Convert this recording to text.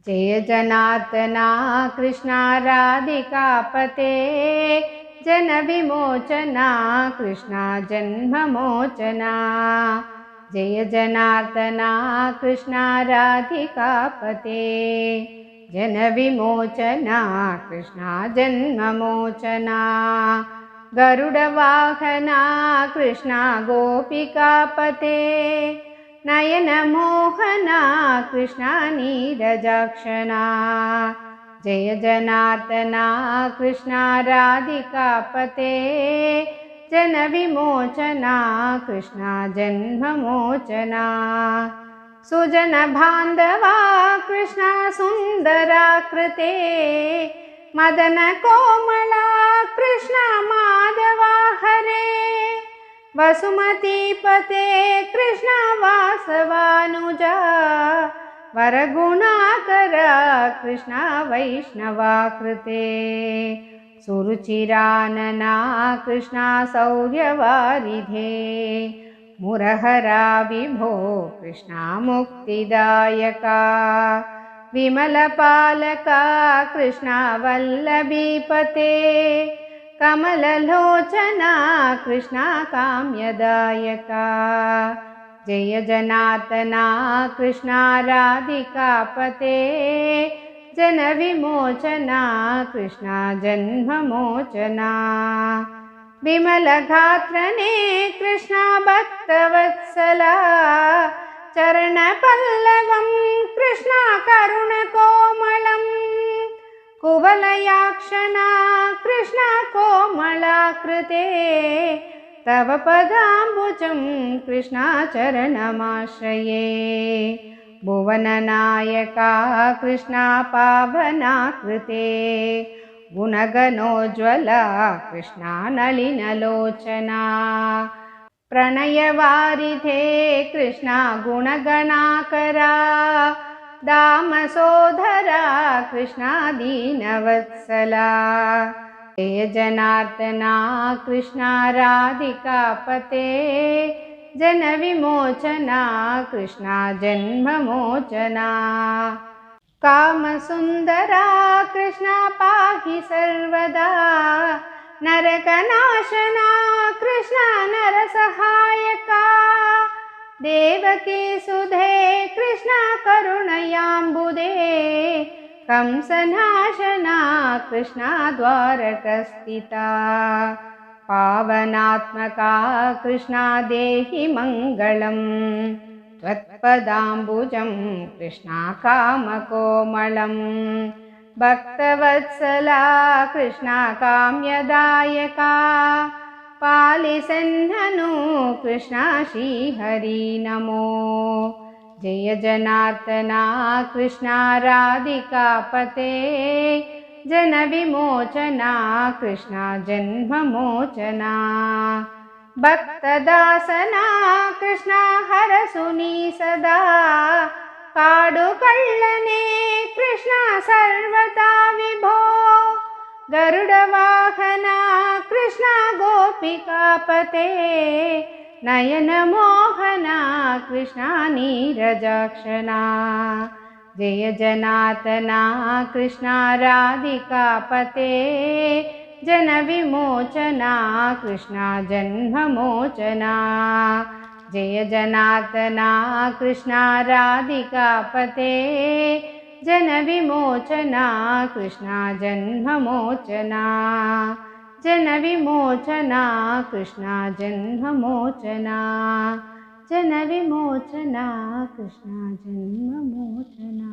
जय जनार्दना कृष्णा राधिकापते जन विमोचना कृष्णा जन्ममोचना। जय जनार्दना कृष्णा राधिकापते जन विमोचना कृष्णा जन्ममोचना। गरुडवाहना कृष्णा गोपिकापते नयन मोहना कृष्णा नीरजाक्षना। जय जनार्दना कृष्णा राधिकापते जन विमोचना कृष्णा जन्ममोचना। सुजन बान्धवा कृष्णा सुन्दराकृते मदन कोमला कृष्णा माधवा हरे। वसुमतीपते कृष्णा वासवानुजा वरगुणाकरा कृष्णा वैष्णवाकृते। सुरुचिरानना कृष्णा शौर्यवारिधे मुरहरा विभो कृष्णा मुक्तिदायका। विमलपालका कृष्णा वल्लभीपते कमललोचना कृष्णा काम्यदायका। जय जनार्दना कृष्णा राधिकापते जन विमोचना कृष्णा जन्ममोचना। विमलगात्रने कृष्णा भक्तवत्सला चरणपल्लवं कृष्णा करुणकोमलम्। कुवलयाक्षना कृष्णा कोमलाकृते तव पदाम्बुजं कृष्णा चरणमाश्रये। भुवननायका कृष्णा पावनाकृते गुणगणोज्ज्वला कृष्णा नलिनलोचना। प्रणयवारिधे कृष्णा गुणगणाकरा दामसोदरा कृष्णा दीनवत्सला। जय जनार्दना कृष्णा राधिकापते जन विमोचना कृष्णा जन्ममोचना। कामसुन्दरा कृष्णा पाहि सर्वदा नरकनाशना कृष्णा नरसहायका। देवकी सुधे कृष्णा करुणयाम्बुदे कंसनाशना कृष्णा द्वारकस्थिता। पावनात्मका कृष्णा देहि मङ्गलम् त्वत्पदाम्बुजं कृष्णा कामकोमलम्। भक्तवत्सला कृष्णा काम्यदायका पालिसन्ननु कृष्णा श्रीहरि नमो। जय जनार्दना कृष्णा राधिकापते जन विमोचना कृष्णा जन्ममोचना। भक्तदासना कृष्णा हरसुनी सदा काडुकಳ್ಳने कृष्णा सर्वदा विभो। गरुडवाहना कृष्णा गोपिकापते नयन मोहना कृष्णा नीरजाक्षना। जय जनार्दना कृष्णा राधिकापते जन विमोचना कृष्णा जन्ममोचना। जय जनार्दना कृष्णा राधिकापते जन विमोचना कृष्णा जन्ममोचना। जन विमोचना कृष्णा जन्ममोचना। जन विमोचना कृष्णा जन्ममोचना।